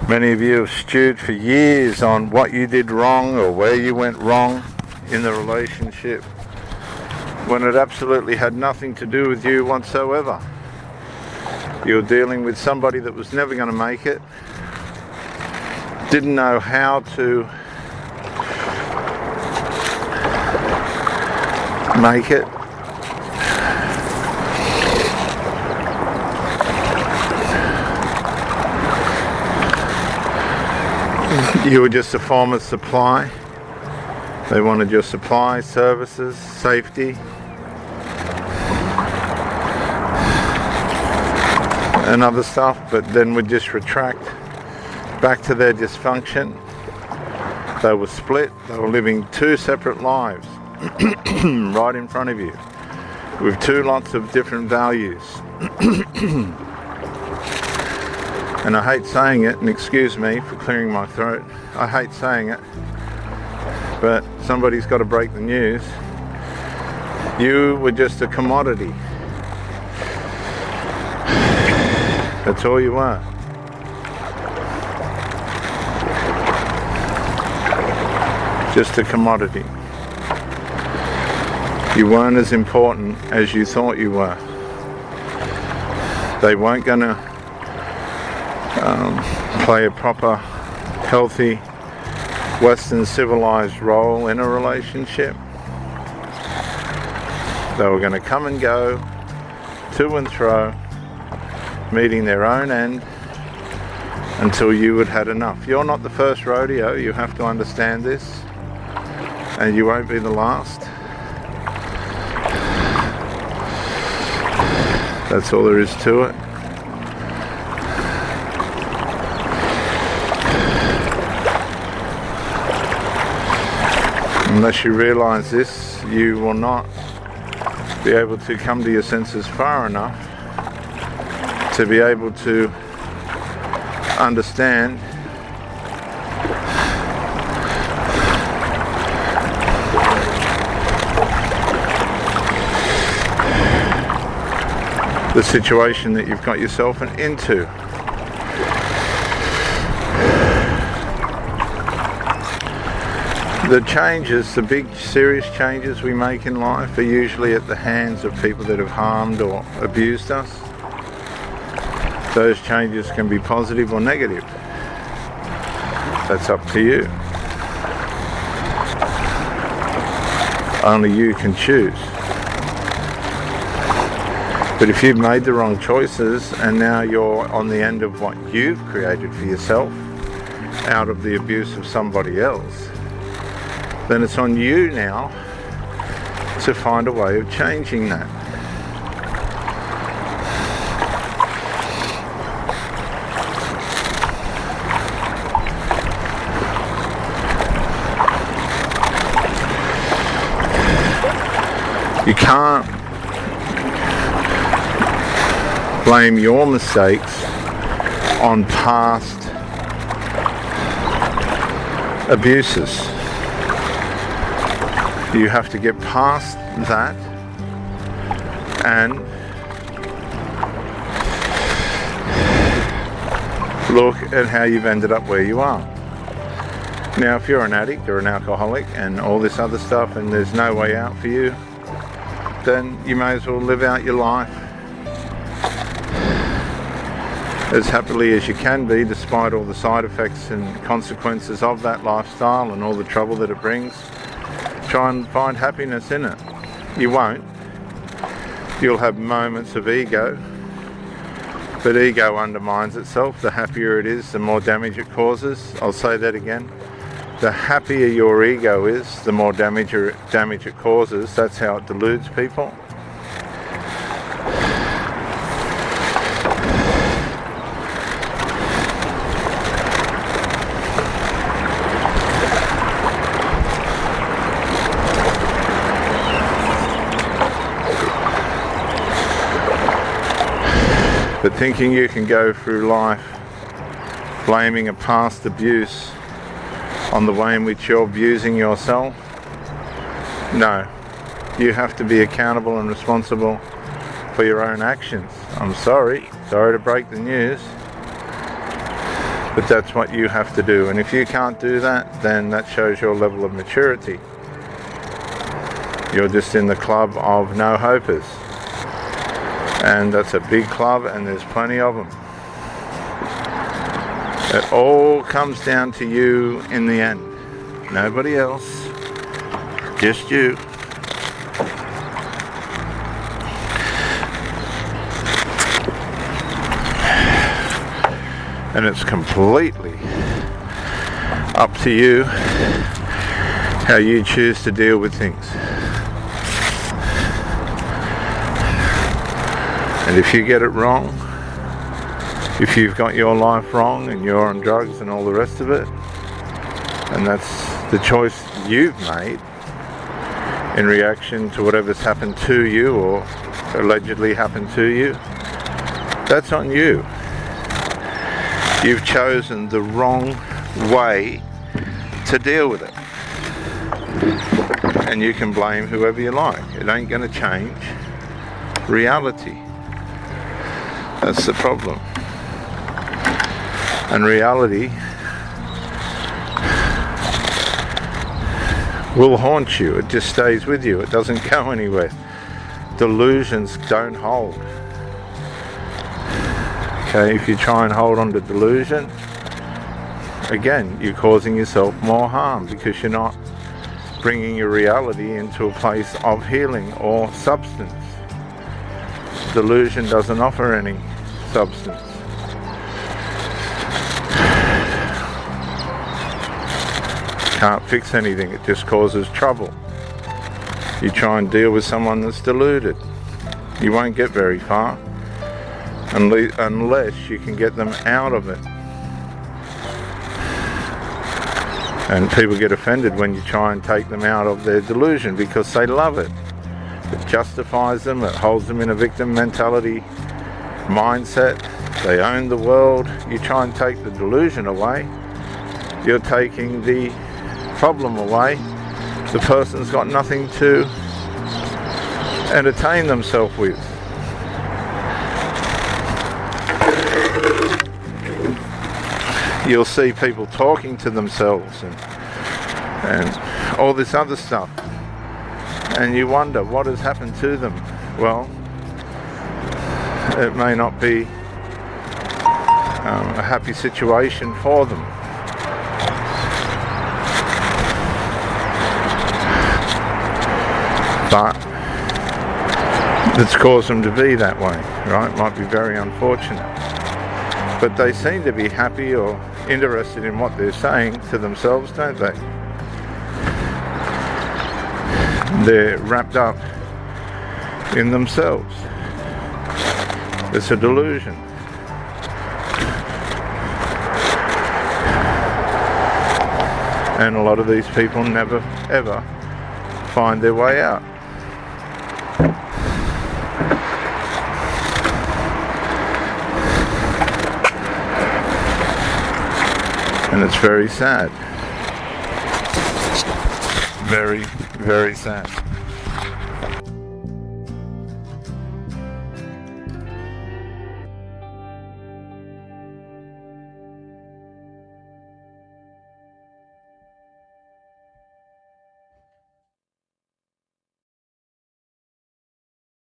Many of you have stewed for years on what you did wrong or where you went wrong in the relationship, when it absolutely had nothing to do with you whatsoever. You were dealing with somebody that was never going to make it, didn't know how to make it. You were just a form of supply. They wanted your supply, services, safety, and other stuff, but then would just retract back to their dysfunction. They were split. They were living two separate lives right in front of you with two lots of different values. And I hate saying it, and excuse me for clearing my throat, I hate saying it, but somebody's got to break the news. You were just a commodity. That's all you were. Just a commodity. You weren't as important as you thought you were. They weren't going to play a proper, healthy, Western civilized role in a relationship. They were going to come and go, to and fro, meeting their own end until you had had enough. You're not the first rodeo, you have to understand this, and you won't be the last. That's all there is to it. Unless you realize this, you will not be able to come to your senses far enough to be able to understand the situation that you've got yourself into. The changes, the big serious changes we make in life are usually at the hands of people that have harmed or abused us. Those changes can be positive or negative. That's up to you. Only you can choose. But if you've made the wrong choices and now you're on the end of what you've created for yourself out of the abuse of somebody else, then it's on you now to find a way of changing that. You can't blame your mistakes on past abuses. You have to get past that and look at how you've ended up where you are. Now, if you're an addict or an alcoholic and all this other stuff and there's no way out for you, then you may as well live out your life as happily as you can be, despite all the side effects and consequences of that lifestyle and all the trouble that it brings. Try and find happiness in it. You won't. You'll have moments of ego, but ego undermines itself. The happier it is, the more damage it causes. I'll say that again. The happier your ego is, the more damage it causes. That's how it deludes people. But thinking you can go through life blaming a past abuse on the way in which you're abusing yourself, no. You have to be accountable and responsible for your own actions. I'm sorry to break the news, But that's what you have to do, and if you can't do that, then that shows your level of maturity. You're just in the club of no-hopers, and that's a big club, and there's plenty of them. It all comes down to you in the end. Nobody else, just you. And it's completely up to you how you choose to deal with things. And if you get it wrong, if you've got your life wrong and you're on drugs and all the rest of it, and that's the choice you've made in reaction to whatever's happened to you or allegedly happened to you, that's on you. You've chosen the wrong way to deal with it. And you can blame whoever you like. It ain't going to change reality. That's the problem. And reality will haunt you. It just stays with you. It doesn't go anywhere. Delusions don't hold. Okay, if you try and hold on to delusion, again, you're causing yourself more harm because you're not bringing your reality into a place of healing or substance. Delusion doesn't offer any substance. Can't fix anything, it just causes trouble. You try and deal with someone that's deluded, you won't get very far unless you can get them out of it. And people get offended when you try and take them out of their delusion because they love it. It justifies them, it holds them in a victim mentality mindset. They own the world. You try and take the delusion away, you're taking the problem away. The person's got nothing to entertain themselves with. You'll see people talking to themselves and all this other stuff, and you wonder what has happened to them. Well, it may not be a happy situation for them. But it's caused them to be that way, right? Might be very unfortunate. But they seem to be happy or interested in what they're saying to themselves, don't they? They're wrapped up in themselves. It's a delusion. And a lot of these people never, ever find their way out. And it's very sad. Very, very sad.